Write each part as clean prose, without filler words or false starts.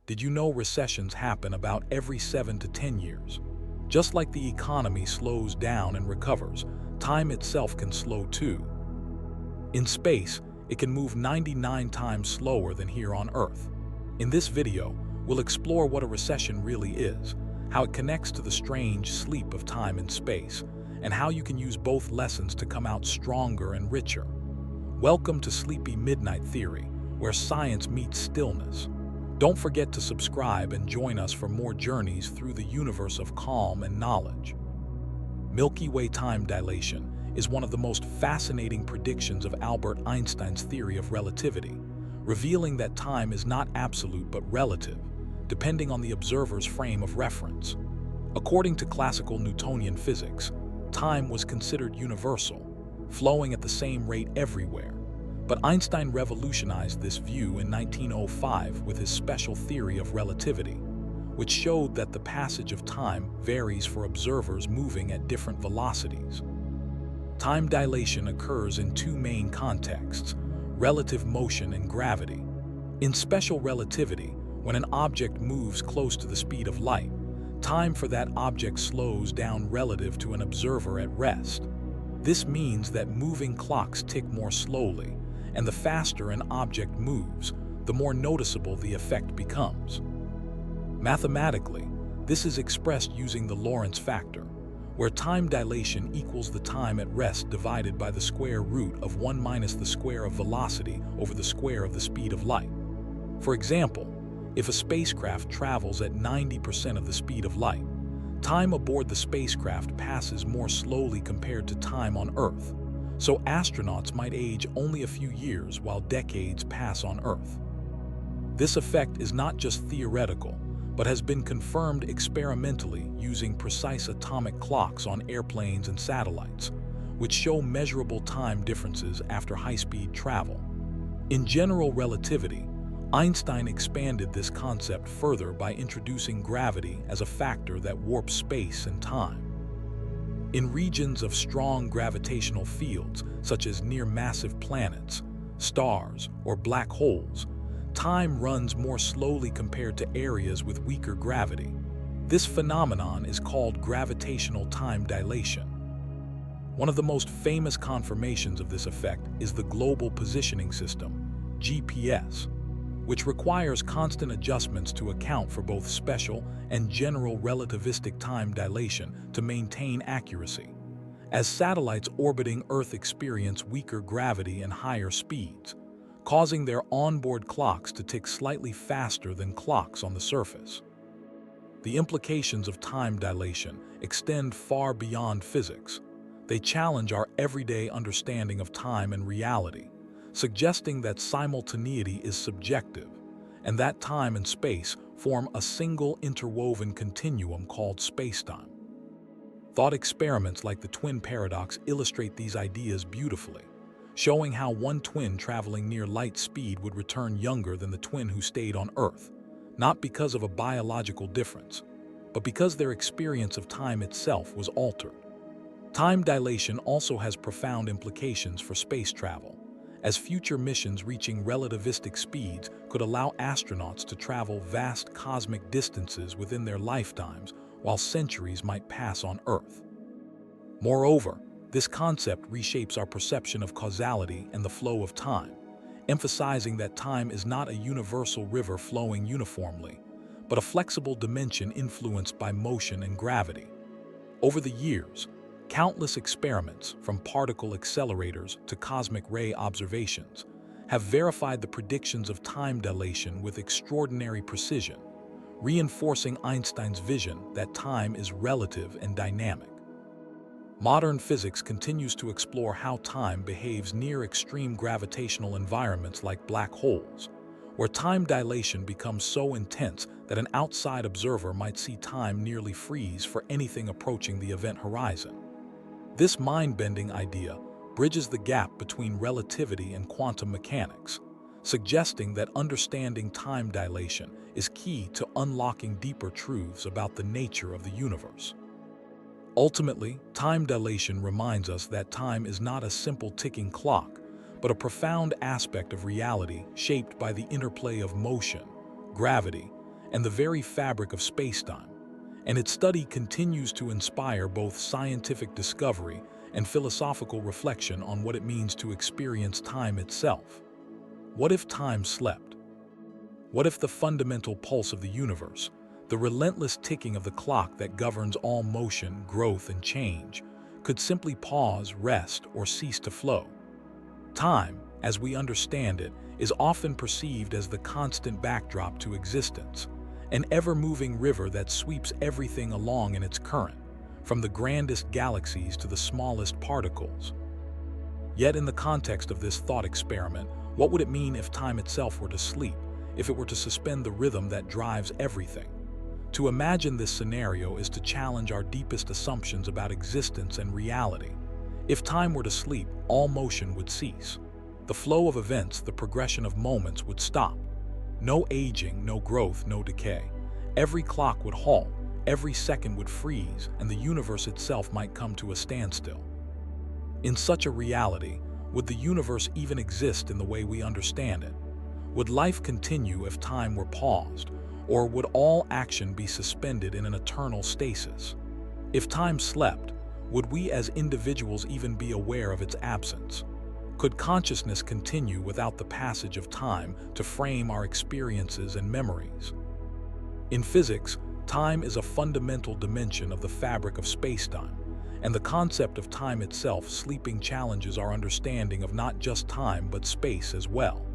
Did you know recessions happen about every 7 to 10 years? Just like the economy slows down and recovers, time itself can slow too. In space, it can move 99 times slower than here on Earth. In this video, we'll explore what a recession really is, how it connects to the strange sleep of time in space, and how you can use both lessons to come out stronger and richer. Welcome to Sleepy Midnight Theory, where science meets stillness. Don't forget to subscribe and join us for more journeys through the universe of calm and knowledge. Milky Way time dilation is one of the most fascinating predictions of Albert Einstein's theory of relativity, revealing that time is not absolute but relative, depending on the observer's frame of reference. According to classical Newtonian physics, time was considered universal, flowing at the same rate everywhere. But Einstein revolutionized this view in 1905 with his special theory of relativity, which showed that the passage of time varies for observers moving at different velocities. Time dilation occurs in two main contexts: relative motion and gravity. In special relativity, when an object moves close to the speed of light, time for that object slows down relative to an observer at rest. This means that moving clocks tick more slowly, and the faster an object moves, the more noticeable the effect becomes. Mathematically, this is expressed using the Lorentz factor, where time dilation equals the time at rest divided by the square root of 1 minus the square of velocity over the square of the speed of light. For example, if a spacecraft travels at 90% of the speed of light, time aboard the spacecraft passes more slowly compared to time on Earth, so astronauts might age only a few years while decades pass on Earth. This effect is not just theoretical, but has been confirmed experimentally using precise atomic clocks on airplanes and satellites, which show measurable time differences after high-speed travel. In general relativity, Einstein expanded this concept further by introducing gravity as a factor that warps space and time. In regions of strong gravitational fields, such as near massive planets, stars, or black holes, time runs more slowly compared to areas with weaker gravity. This phenomenon is called gravitational time dilation. One of the most famous confirmations of this effect is the Global Positioning System, GPS, which requires constant adjustments to account for both special and general relativistic time dilation to maintain accuracy. As satellites orbiting Earth experience weaker gravity and higher speeds, causing their onboard clocks to tick slightly faster than clocks on the surface. The implications of time dilation extend far beyond physics. They challenge our everyday understanding of time and reality, suggesting that simultaneity is subjective, and that time and space form a single interwoven continuum called SpaceTime. Thought experiments like the twin paradox illustrate these ideas beautifully, showing how one twin traveling near light speed would return younger than the twin who stayed on Earth, not because of a biological difference, but because their experience of time itself was altered. Time dilation also has profound implications for space travel, as future missions reaching relativistic speeds could allow astronauts to travel vast cosmic distances within their lifetimes, while centuries might pass on Earth. Moreover, this concept reshapes our perception of causality and the flow of time, emphasizing that time is not a universal river flowing uniformly, but a flexible dimension influenced by motion and gravity. Over the years, countless experiments, from particle accelerators to cosmic ray observations, have verified the predictions of time dilation with extraordinary precision, reinforcing Einstein's vision that time is relative and dynamic. Modern physics continues to explore how time behaves near extreme gravitational environments like black holes, where time dilation becomes so intense that an outside observer might see time nearly freeze for anything approaching the event horizon. This mind-bending idea bridges the gap between relativity and quantum mechanics, suggesting that understanding time dilation is key to unlocking deeper truths about the nature of the universe. Ultimately, time dilation reminds us that time is not a simple ticking clock, but a profound aspect of reality shaped by the interplay of motion, gravity, and the very fabric of spacetime, and its study continues to inspire both scientific discovery and philosophical reflection on what it means to experience time itself. What if time slept? What if the fundamental pulse of the universe, the relentless ticking of the clock that governs all motion, growth, and change, could simply pause, rest, or cease to flow? Time, as we understand it, is often perceived as the constant backdrop to existence, an ever-moving river that sweeps everything along in its current, from the grandest galaxies to the smallest particles. Yet in the context of this thought experiment, what would it mean if time itself were to sleep, if it were to suspend the rhythm that drives everything? To imagine this scenario is to challenge our deepest assumptions about existence and reality. If time were to sleep, all motion would cease. The flow of events, the progression of moments would stop. No aging, no growth, no decay. Every clock would halt, every second would freeze, and the universe itself might come to a standstill. In such a reality, would the universe even exist in the way we understand it? Would life continue if time were paused, or would all action be suspended in an eternal stasis? If time slept, would we as individuals even be aware of its absence? Could consciousness continue without the passage of time to frame our experiences and memories? In physics, time is a fundamental dimension of the fabric of spacetime, and the concept of time itself sleeping challenges our understanding of not just time but space as well.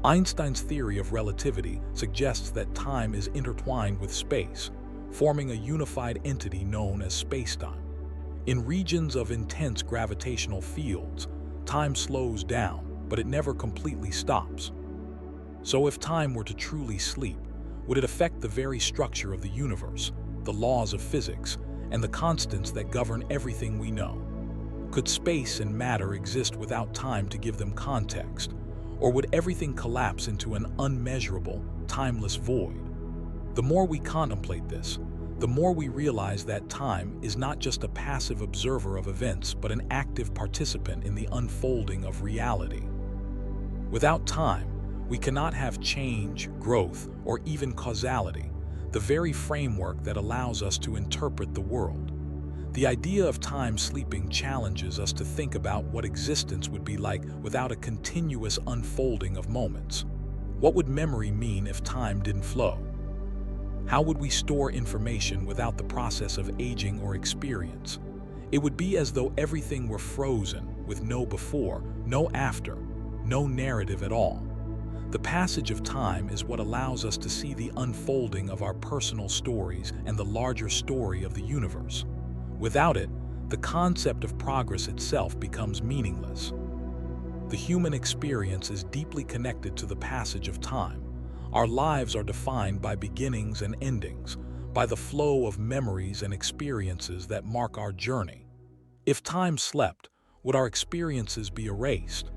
Einstein's theory of relativity suggests that time is intertwined with space, forming a unified entity known as spacetime. In regions of intense gravitational fields, time slows down, but it never completely stops. So if time were to truly sleep, would it affect the very structure of the universe, the laws of physics, and the constants that govern everything we know? Could space and matter exist without time to give them context? Or would everything collapse into an unmeasurable, timeless void? The more we contemplate this, the more we realize that time is not just a passive observer of events, but an active participant in the unfolding of reality. Without time, we cannot have change, growth, or even causality, the very framework that allows us to interpret the world. The idea of time sleeping challenges us to think about what existence would be like without a continuous unfolding of moments. What would memory mean if time didn't flow? How would we store information without the process of aging or experience? It would be as though everything were frozen, with no before, no after, no narrative at all. The passage of time is what allows us to see the unfolding of our personal stories and the larger story of the universe. Without it, the concept of progress itself becomes meaningless. The human experience is deeply connected to the passage of time. Our lives are defined by beginnings and endings, by the flow of memories and experiences that mark our journey. If time slept, would our experiences be erased?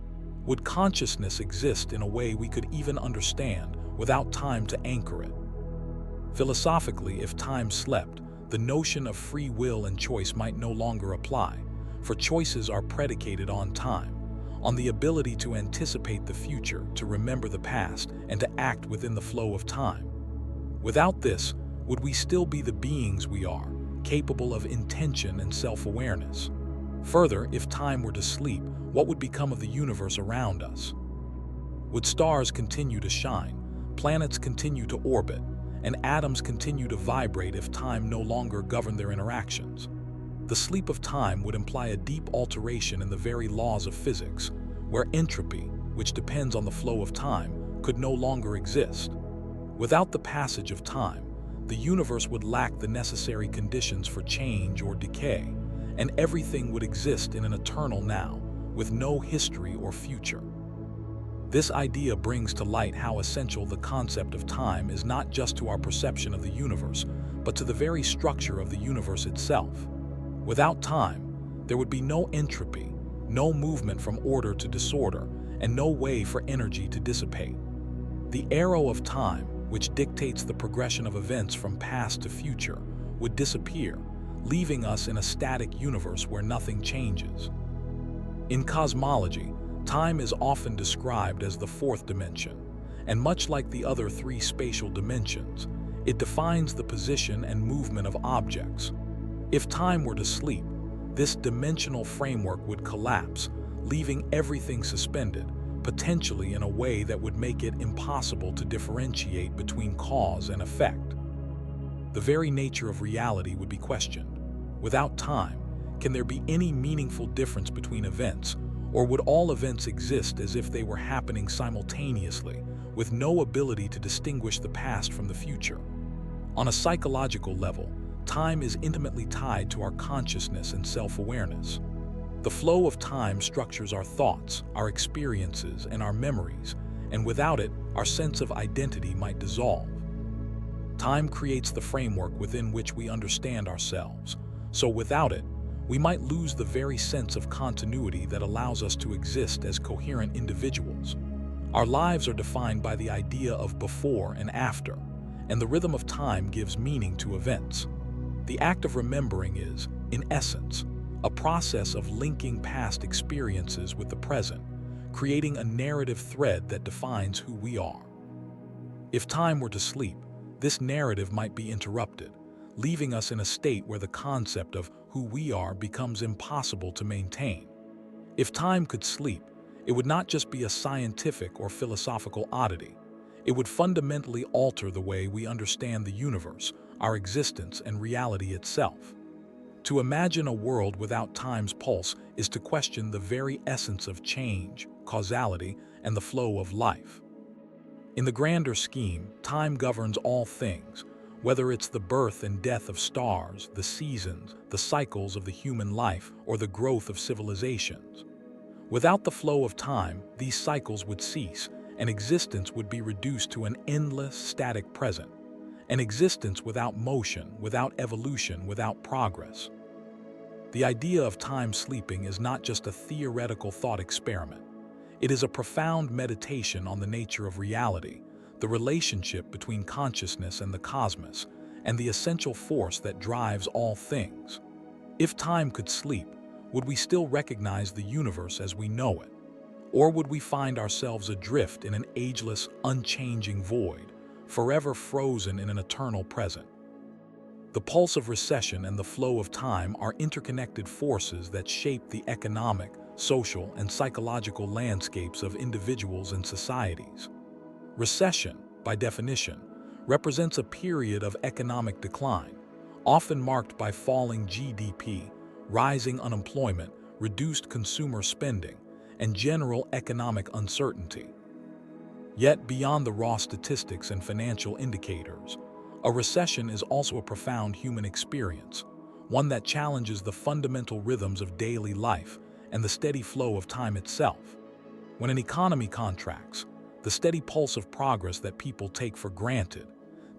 Would consciousness exist in a way we could even understand without time to anchor it? Philosophically, if time slept, the notion of free will and choice might no longer apply, for choices are predicated on time, on the ability to anticipate the future, to remember the past, and to act within the flow of time. Without this, would we still be the beings we are, capable of intention and self-awareness? Further, if time were to sleep, what would become of the universe around us? Would stars continue to shine, planets continue to orbit, and atoms continue to vibrate if time no longer governed their interactions? The sleep of time would imply a deep alteration in the very laws of physics, where entropy, which depends on the flow of time, could no longer exist. Without the passage of time, the universe would lack the necessary conditions for change or decay, and everything would exist in an eternal now, with no history or future. This idea brings to light how essential the concept of time is not just to our perception of the universe, but to the very structure of the universe itself. Without time, there would be no entropy, no movement from order to disorder, and no way for energy to dissipate. The arrow of time, which dictates the progression of events from past to future, would disappear, leaving us in a static universe where nothing changes. In cosmology, time is often described as the fourth dimension, and much like the other three spatial dimensions, It defines the position and movement of objects. If time were to sleep, this dimensional framework would collapse, leaving everything suspended, potentially in a way that would make it impossible to differentiate between cause and effect. The very nature of reality would be questioned. Without time, can there be any meaningful difference between events, or would all events exist as if they were happening simultaneously, with no ability to distinguish the past from the future? On a psychological level, time is intimately tied to our consciousness and self-awareness. The flow of time structures our thoughts, our experiences, and our memories, and without it, our sense of identity might dissolve. Time creates the framework within which we understand ourselves, so without it, we might lose the very sense of continuity that allows us to exist as coherent individuals. Our lives are defined by the idea of before and after, and the rhythm of time gives meaning to events. The act of remembering is, in essence, a process of linking past experiences with the present, creating a narrative thread that defines who we are. If time were to sleep, this narrative might be interrupted, leaving us in a state where the concept of who we are becomes impossible to maintain. If time could sleep, it would not just be a scientific or philosophical oddity. It would fundamentally alter the way we understand the universe, our existence, and reality itself. To imagine a world without time's pulse is to question the very essence of change, causality, and the flow of life. In the grander scheme, time governs all things, whether it's the birth and death of stars, the seasons, the cycles of the human life, or the growth of civilizations. Without the flow of time, these cycles would cease, and existence would be reduced to an endless, static present. An existence without motion, without evolution, without progress. The idea of time sleeping is not just a theoretical thought experiment. It is a profound meditation on the nature of reality, the relationship between consciousness and the cosmos, and the essential force that drives all things. If time could sleep, would we still recognize the universe as we know it? Or would we find ourselves adrift in an ageless, unchanging void, forever frozen in an eternal present? The pulse of recession and the flow of time are interconnected forces that shape the economic, social, and psychological landscapes of individuals and societies. Recession, by definition, represents a period of economic decline, often marked by falling GDP, rising unemployment, reduced consumer spending, and general economic uncertainty. Yet, beyond the raw statistics and financial indicators, a recession is also a profound human experience, one that challenges the fundamental rhythms of daily life and the steady flow of time itself. When an economy contracts, the steady pulse of progress that people take for granted,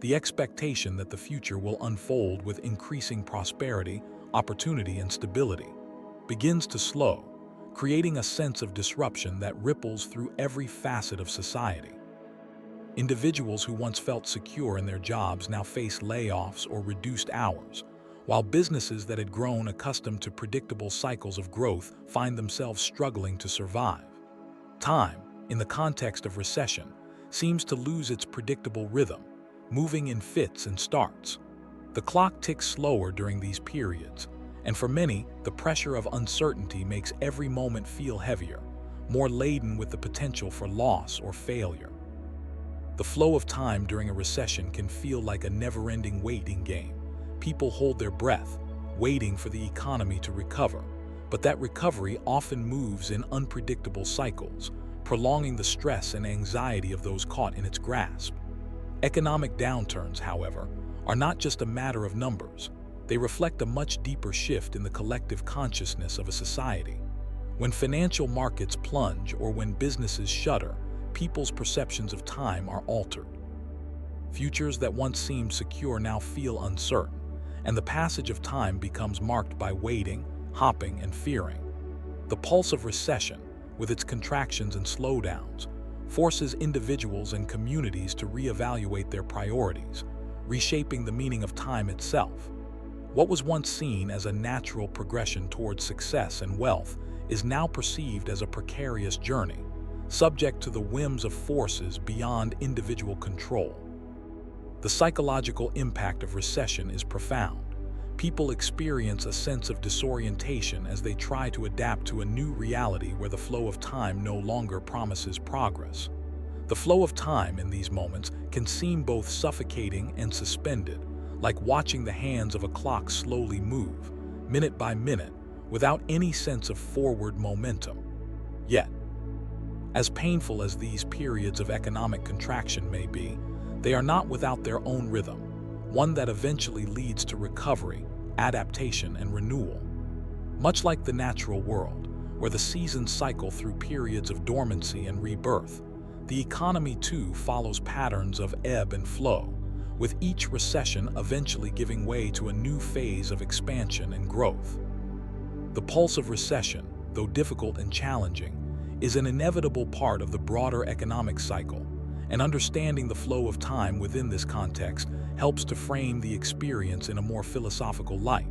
the expectation that the future will unfold with increasing prosperity, opportunity, and stability, begins to slow, creating a sense of disruption that ripples through every facet of society. Individuals who once felt secure in their jobs now face layoffs or reduced hours, while businesses that had grown accustomed to predictable cycles of growth find themselves struggling to survive. Time, in the context of recession, seems to lose its predictable rhythm, moving in fits and starts. The clock ticks slower during these periods, and for many, the pressure of uncertainty makes every moment feel heavier, more laden with the potential for loss or failure. The flow of time during a recession can feel like a never-ending waiting game. People hold their breath, waiting for the economy to recover, but that recovery often moves in unpredictable cycles, prolonging the stress and anxiety of those caught in its grasp. Economic downturns, however, are not just a matter of numbers. They reflect a much deeper shift in the collective consciousness of a society. When financial markets plunge or when businesses shutter, people's perceptions of time are altered. Futures that once seemed secure now feel uncertain, and the passage of time becomes marked by waiting, hopping, and fearing. The pulse of recession, with its contractions and slowdowns, forces individuals and communities to reevaluate their priorities, reshaping the meaning of time itself. What was once seen as a natural progression towards success and wealth is now perceived as a precarious journey, subject to the whims of forces beyond individual control. The psychological impact of recession is profound. People experience a sense of disorientation as they try to adapt to a new reality where the flow of time no longer promises progress. The flow of time in these moments can seem both suffocating and suspended, like watching the hands of a clock slowly move, minute by minute, without any sense of forward momentum. Yet, as painful as these periods of economic contraction may be, they are not without their own rhythm, one that eventually leads to recovery, adaptation, and renewal. Much like the natural world, where the seasons cycle through periods of dormancy and rebirth, the economy too follows patterns of ebb and flow, with each recession eventually giving way to a new phase of expansion and growth. The pulse of recession, though difficult and challenging, is an inevitable part of the broader economic cycle, and understanding the flow of time within this context helps to frame the experience in a more philosophical light.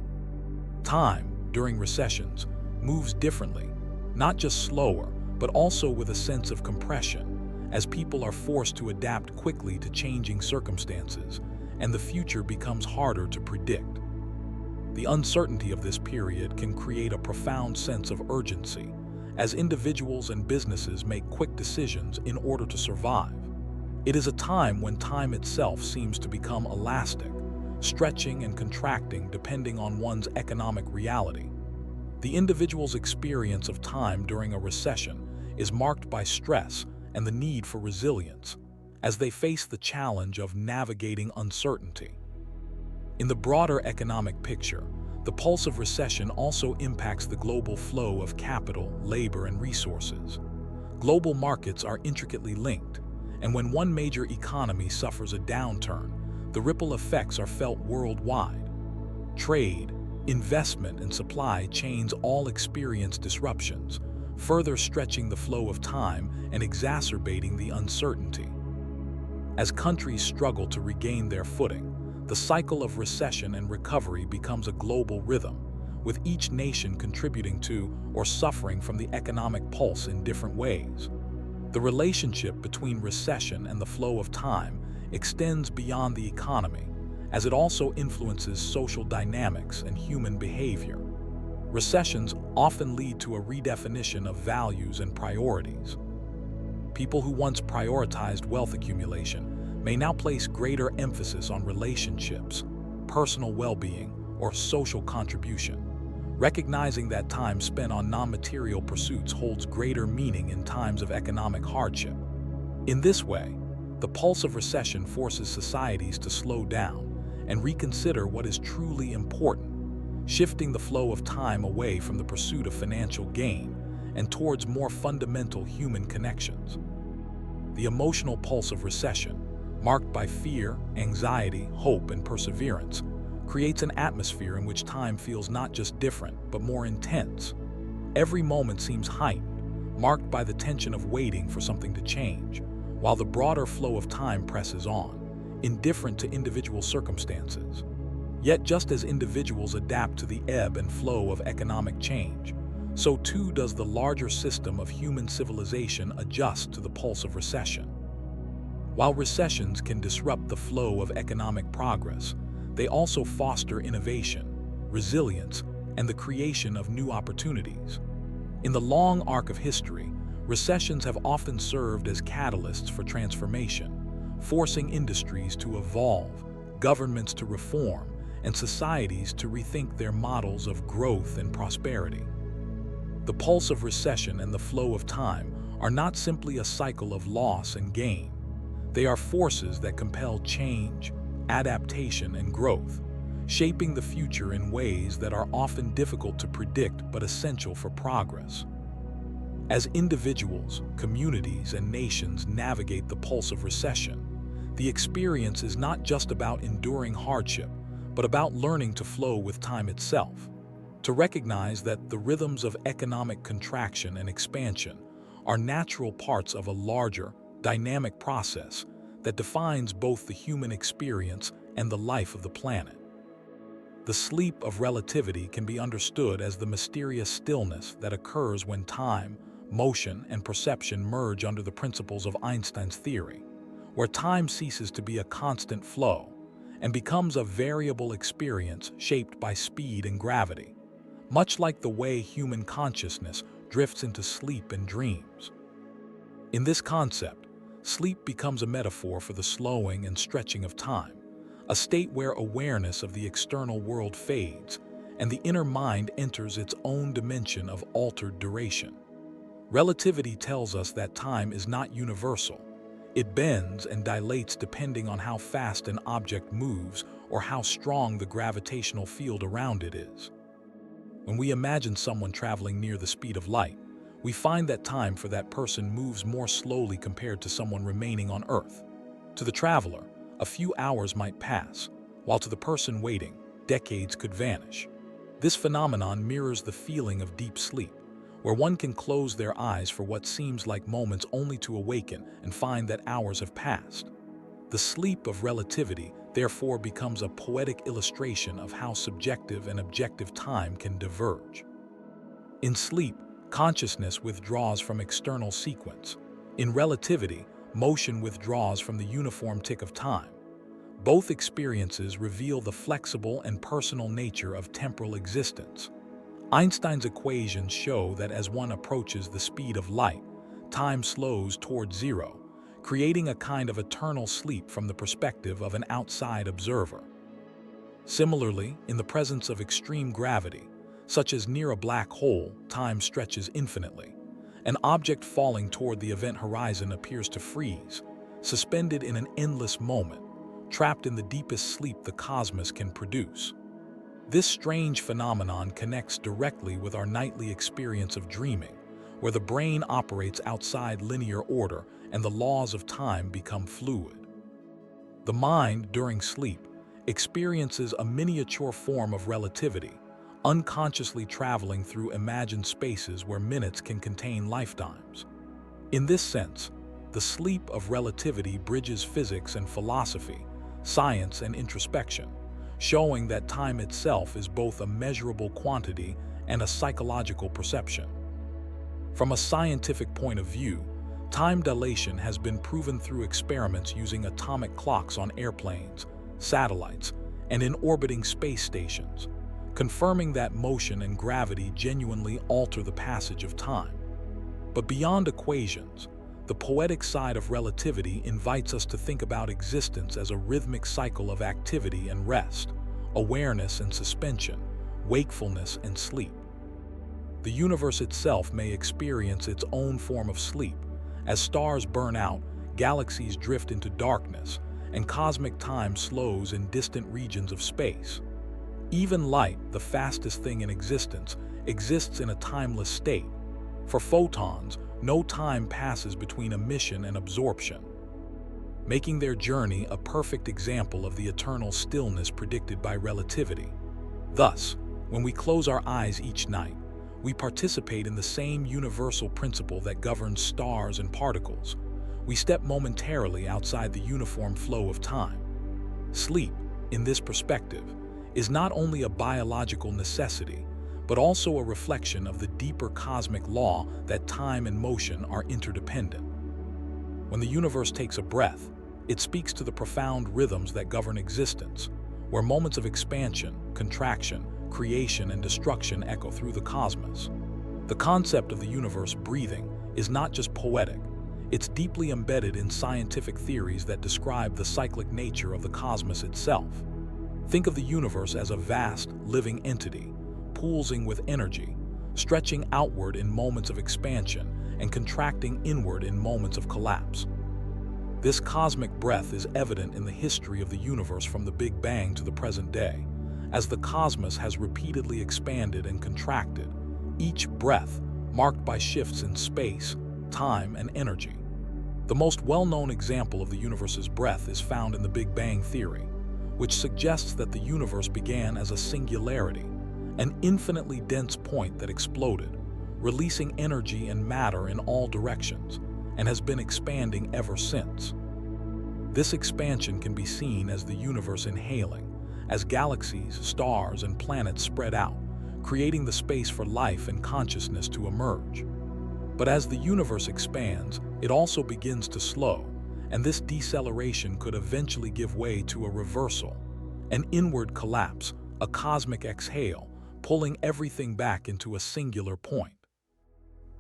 Time, during recessions, moves differently, not just slower, but also with a sense of compression, as people are forced to adapt quickly to changing circumstances, and the future becomes harder to predict. The uncertainty of this period can create a profound sense of urgency, as individuals and businesses make quick decisions in order to survive. It is a time when time itself seems to become elastic, stretching and contracting depending on one's economic reality. The individual's experience of time during a recession is marked by stress and the need for resilience, as they face the challenge of navigating uncertainty. In the broader economic picture, the pulse of recession also impacts the global flow of capital, labor, and resources. Global markets are intricately linked, and when one major economy suffers a downturn, the ripple effects are felt worldwide. Trade, investment, and supply chains all experience disruptions, further stretching the flow of time and exacerbating the uncertainty. As countries struggle to regain their footing, the cycle of recession and recovery becomes a global rhythm, with each nation contributing to or suffering from the economic pulse in different ways. The relationship between recession and the flow of time extends beyond the economy, as it also influences social dynamics and human behavior. Recessions often lead to a redefinition of values and priorities. People who once prioritized wealth accumulation may now place greater emphasis on relationships, personal well-being, or social contribution, recognizing that time spent on non-material pursuits holds greater meaning in times of economic hardship. In this way, the pulse of recession forces societies to slow down and reconsider what is truly important, shifting the flow of time away from the pursuit of financial gain and towards more fundamental human connections. The emotional pulse of recession, marked by fear, anxiety, hope, and perseverance, creates an atmosphere in which time feels not just different, but more intense. Every moment seems heightened, marked by the tension of waiting for something to change, while the broader flow of time presses on, indifferent to individual circumstances. Yet just as individuals adapt to the ebb and flow of economic change, so too does the larger system of human civilization adjust to the pulse of recession. While recessions can disrupt the flow of economic progress, they also foster innovation, resilience, and the creation of new opportunities. In the long arc of history, recessions have often served as catalysts for transformation, forcing industries to evolve, governments to reform, and societies to rethink their models of growth and prosperity. The pulse of recession and the flow of time are not simply a cycle of loss and gain. They are forces that compel change, adaptation, and growth, shaping the future in ways that are often difficult to predict but essential for progress. As individuals, communities, and nations navigate the pulse of recession, the experience is not just about enduring hardship, but about learning to flow with time itself, to recognize that the rhythms of economic contraction and expansion are natural parts of a larger, dynamic process that defines both the human experience and the life of the planet. The sleep of relativity can be understood as the mysterious stillness that occurs when time, motion, and perception merge under the principles of Einstein's theory, where time ceases to be a constant flow and becomes a variable experience shaped by speed and gravity, much like the way human consciousness drifts into sleep and dreams. In this concept, sleep becomes a metaphor for the slowing and stretching of time, a state where awareness of the external world fades and the inner mind enters its own dimension of altered duration. Relativity tells us that time is not universal. It bends and dilates depending on how fast an object moves or how strong the gravitational field around it is. When we imagine someone traveling near the speed of light, we find that time for that person moves more slowly compared to someone remaining on Earth. To the traveler, a few hours might pass, while to the person waiting, decades could vanish. This phenomenon mirrors the feeling of deep sleep, where one can close their eyes for what seems like moments only to awaken and find that hours have passed. The sleep of relativity, therefore, becomes a poetic illustration of how subjective and objective time can diverge. In sleep, consciousness withdraws from external sequence. In relativity, motion withdraws from the uniform tick of time. Both experiences reveal the flexible and personal nature of temporal existence. Einstein's equations show that as one approaches the speed of light, time slows toward zero, creating a kind of eternal sleep from the perspective of an outside observer. Similarly, in the presence of extreme gravity, such as near a black hole, time stretches infinitely. An object falling toward the event horizon appears to freeze, suspended in an endless moment, trapped in the deepest sleep the cosmos can produce. This strange phenomenon connects directly with our nightly experience of dreaming, where the brain operates outside linear order and the laws of time become fluid. The mind, during sleep, experiences a miniature form of relativity, unconsciously traveling through imagined spaces where minutes can contain lifetimes. In this sense, the sleep of relativity bridges physics and philosophy, science and introspection, showing that time itself is both a measurable quantity and a psychological perception. From a scientific point of view, time dilation has been proven through experiments using atomic clocks on airplanes, satellites, and in orbiting space stations, confirming that motion and gravity genuinely alter the passage of time. But beyond equations, the poetic side of relativity invites us to think about existence as a rhythmic cycle of activity and rest, awareness and suspension, wakefulness and sleep. The universe itself may experience its own form of sleep. As stars burn out, galaxies drift into darkness, and cosmic time slows in distant regions of space. Even light, the fastest thing in existence, exists in a timeless state. For photons, no time passes between emission and absorption, making their journey a perfect example of the eternal stillness predicted by relativity. Thus, when we close our eyes each night, we participate in the same universal principle that governs stars and particles. We step momentarily outside the uniform flow of time. Sleep, in this perspective, is not only a biological necessity, but also a reflection of the deeper cosmic law that time and motion are interdependent. When the universe takes a breath, it speaks to the profound rhythms that govern existence, where moments of expansion, contraction, creation, and destruction echo through the cosmos. The concept of the universe breathing is not just poetic, it's deeply embedded in scientific theories that describe the cyclic nature of the cosmos itself. Think of the universe as a vast, living entity, pulsing with energy, stretching outward in moments of expansion and contracting inward in moments of collapse. This cosmic breath is evident in the history of the universe from the Big Bang to the present day, as the cosmos has repeatedly expanded and contracted, each breath marked by shifts in space, time, and energy. The most well-known example of the universe's breath is found in the Big Bang theory, which suggests that the universe began as a singularity, an infinitely dense point that exploded, releasing energy and matter in all directions, and has been expanding ever since. This expansion can be seen as the universe inhaling, as galaxies, stars, and planets spread out, creating the space for life and consciousness to emerge. But as the universe expands, it also begins to slow, and this deceleration could eventually give way to a reversal, an inward collapse, a cosmic exhale, pulling everything back into a singular point.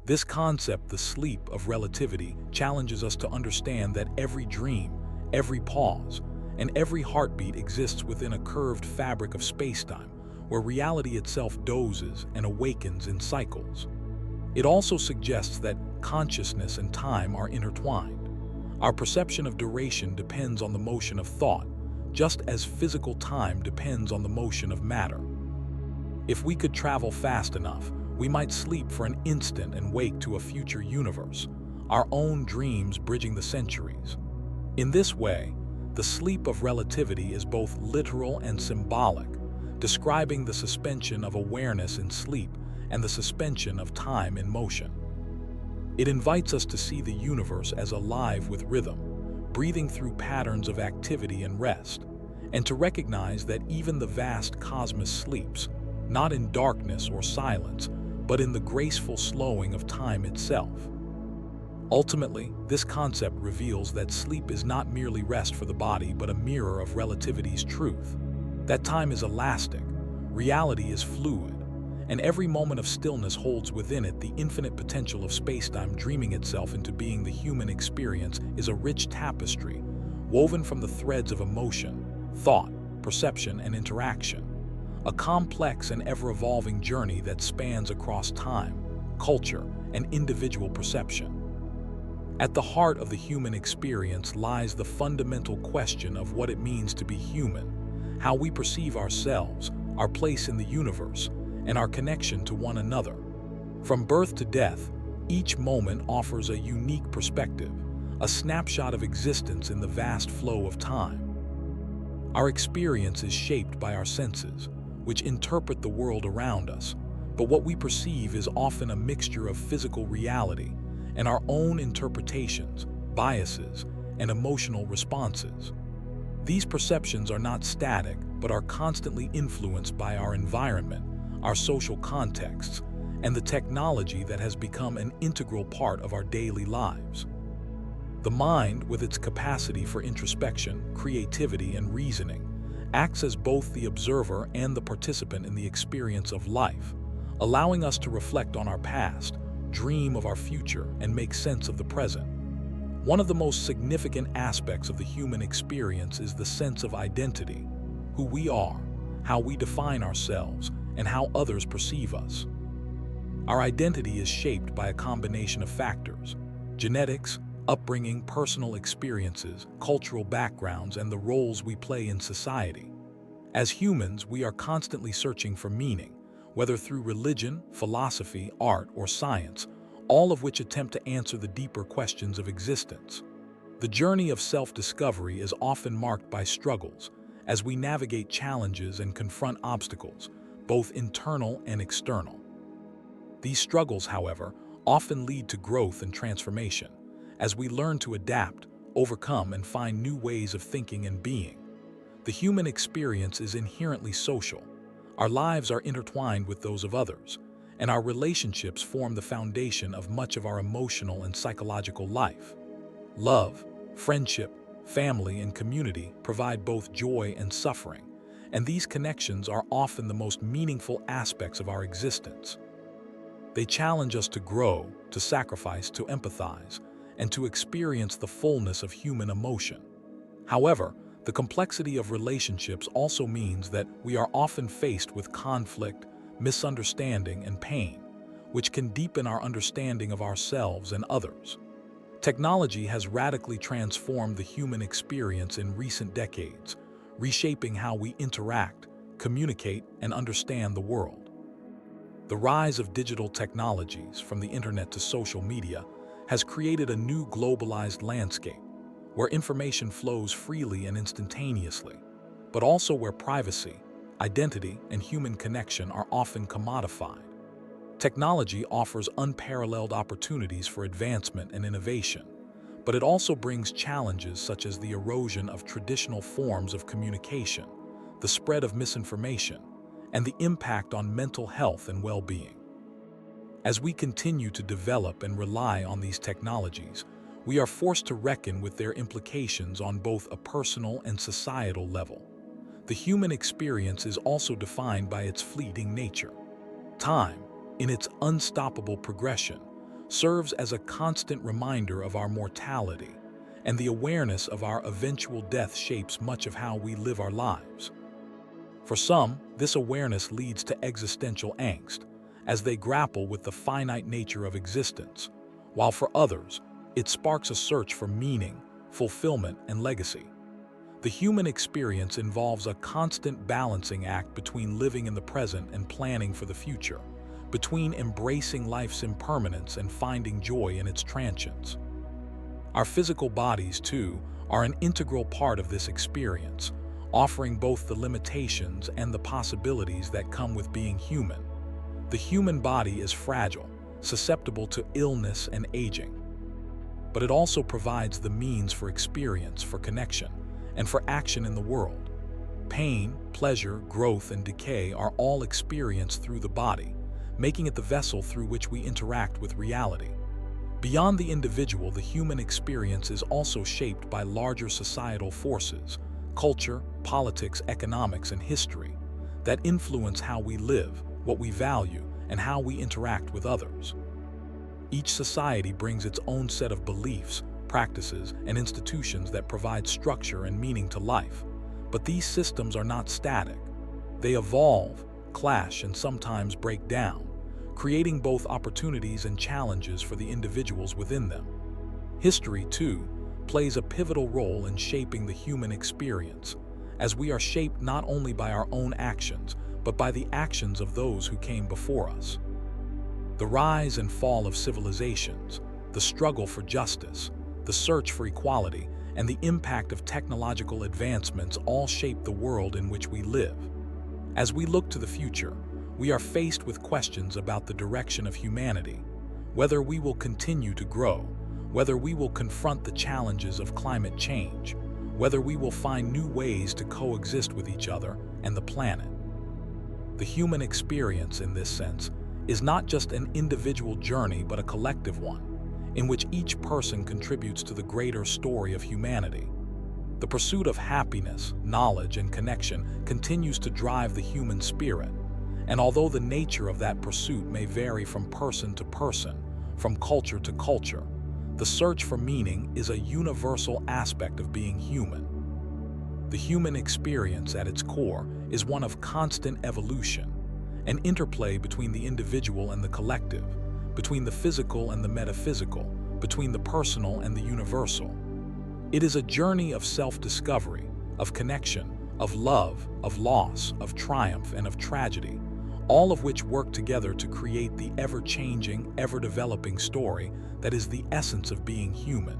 This concept, the sleep of relativity, challenges us to understand that every dream, every pause, and every heartbeat exists within a curved fabric of spacetime, where reality itself dozes and awakens in cycles. It also suggests that consciousness and time are intertwined. Our perception of duration depends on the motion of thought, just as physical time depends on the motion of matter. If we could travel fast enough, we might sleep for an instant and wake to a future universe, our own dreams bridging the centuries. In this way, the sleep of relativity is both literal and symbolic, describing the suspension of awareness in sleep and the suspension of time in motion. It invites us to see the universe as alive with rhythm, breathing through patterns of activity and rest, and to recognize that even the vast cosmos sleeps, not in darkness or silence, but in the graceful slowing of time itself. Ultimately, this concept reveals that sleep is not merely rest for the body, but a mirror of relativity's truth. That time is elastic, reality is fluid, and every moment of stillness holds within it the infinite potential of spacetime. Dreaming itself into being, the human experience is a rich tapestry, woven from the threads of emotion, thought, perception, and interaction. A complex and ever-evolving journey that spans across time, culture, and individual perception. At the heart of the human experience lies the fundamental question of what it means to be human, how we perceive ourselves, our place in the universe, and our connection to one another. From birth to death, each moment offers a unique perspective, a snapshot of existence in the vast flow of time. Our experience is shaped by our senses, which interpret the world around us, but what we perceive is often a mixture of physical reality and our own interpretations, biases, and emotional responses. These perceptions are not static, but are constantly influenced by our environment, our social contexts, and the technology that has become an integral part of our daily lives. The mind, with its capacity for introspection, creativity, and reasoning, acts as both the observer and the participant in the experience of life, allowing us to reflect on our past, dream of our future, and make sense of the present. One of the most significant aspects of the human experience is the sense of identity, who we are, how we define ourselves, and how others perceive us. Our identity is shaped by a combination of factors: genetics, upbringing, personal experiences, cultural backgrounds, and the roles we play in society. As humans, we are constantly searching for meaning, whether through religion, philosophy, art, or science, all of which attempt to answer the deeper questions of existence. The journey of self-discovery is often marked by struggles, as we navigate challenges and confront obstacles, both internal and external. These struggles, however, often lead to growth and transformation, as we learn to adapt, overcome, and find new ways of thinking and being. The human experience is inherently social. Our lives are intertwined with those of others, and our relationships form the foundation of much of our emotional and psychological life. Love, friendship, family, and community provide both joy and suffering, and these connections are often the most meaningful aspects of our existence. They challenge us to grow, to sacrifice, to empathize, and to experience the fullness of human emotion. However, the complexity of relationships also means that we are often faced with conflict, misunderstanding, and pain, which can deepen our understanding of ourselves and others. Technology has radically transformed the human experience in recent decades, reshaping how we interact, communicate, and understand the world. The rise of digital technologies, from the internet to social media, has created a new globalized landscape, where information flows freely and instantaneously, but also where privacy, identity, and human connection are often commodified. Technology offers unparalleled opportunities for advancement and innovation, but it also brings challenges such as the erosion of traditional forms of communication, the spread of misinformation, and the impact on mental health and well-being. As we continue to develop and rely on these technologies, we are forced to reckon with their implications on both a personal and societal level. The human experience is also defined by its fleeting nature. Time, in its unstoppable progression, serves as a constant reminder of our mortality, and the awareness of our eventual death shapes much of how we live our lives. For some, this awareness leads to existential angst, as they grapple with the finite nature of existence, while for others, it sparks a search for meaning, fulfillment, and legacy. The human experience involves a constant balancing act between living in the present and planning for the future, between embracing life's impermanence and finding joy in its transience. Our physical bodies, too, are an integral part of this experience, offering both the limitations and the possibilities that come with being human. The human body is fragile, susceptible to illness and aging, but it also provides the means for experience, for connection, and for action in the world. Pain, pleasure, growth, and decay are all experienced through the body, making it the vessel through which we interact with reality. Beyond the individual, the human experience is also shaped by larger societal forces, culture, politics, economics, and history, that influence how we live, what we value, and how we interact with others. Each society brings its own set of beliefs, practices, and institutions that provide structure and meaning to life. But these systems are not static. They evolve, clash, and sometimes break down, creating both opportunities and challenges for the individuals within them. History, too, plays a pivotal role in shaping the human experience, as we are shaped not only by our own actions, but by the actions of those who came before us. The rise and fall of civilizations, the struggle for justice, the search for equality, and the impact of technological advancements all shape the world in which we live. As we look to the future, we are faced with questions about the direction of humanity, whether we will continue to grow, whether we will confront the challenges of climate change, whether we will find new ways to coexist with each other and the planet. The human experience, in this sense, is not just an individual journey but a collective one, in which each person contributes to the greater story of humanity. The pursuit of happiness, knowledge, and connection continues to drive the human spirit, and although the nature of that pursuit may vary from person to person, from culture to culture, the search for meaning is a universal aspect of being human. The human experience at its core is one of constant evolution, an interplay between the individual and the collective, between the physical and the metaphysical, between the personal and the universal. It is a journey of self-discovery, of connection, of love, of loss, of triumph, and of tragedy, all of which work together to create the ever-changing, ever-developing story that is the essence of being human.